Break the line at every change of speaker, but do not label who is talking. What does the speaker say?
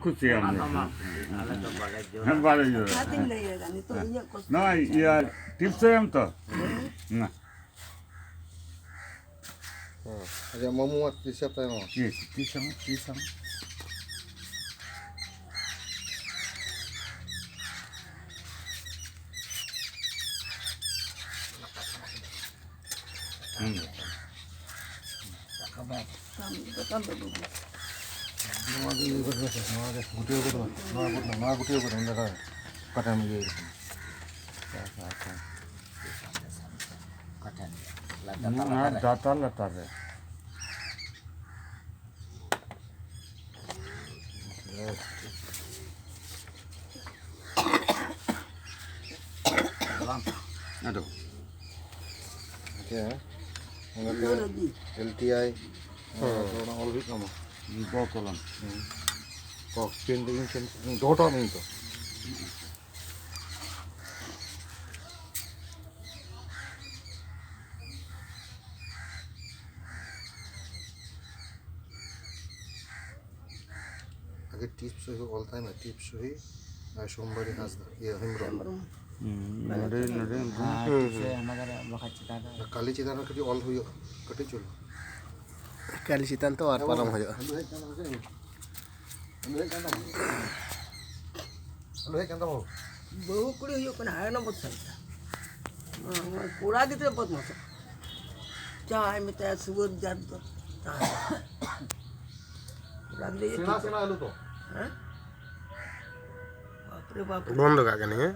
खुशी हम
Alam ko balik yun.
balik yun
Ating layer ganito iya ko.
no ya tips em to nah
Ada mau muat di siapa yang mau?
yes pisang
Tambah dulu.
Nah, gutiyo ko rin naka kata mo yun.
Katan.
nah datar latar है aduh
Ya.
Ano
Enggak
lagi?
LTI. Orang orbit kamu.
bawa kolam
Kok pindahin dota nih itu. আগে tips সহি all time tips সহি আর সোমবারে হাসদা ইয়ে হিমরন
nade
Saya negara bakat cita ada.
কালি চিদানা কাটি all হই কাটি চলো
Kali si Tanto at parang hayo.
Ano hekan mo?
Bahu kuri yuk kena air nombor satu. Kurang gitu dapat masuk. Cai minta subur jatuh. Kurang dia.
Sina alu to.
Hah? Bapak bapak.
Bondo ka kani eh?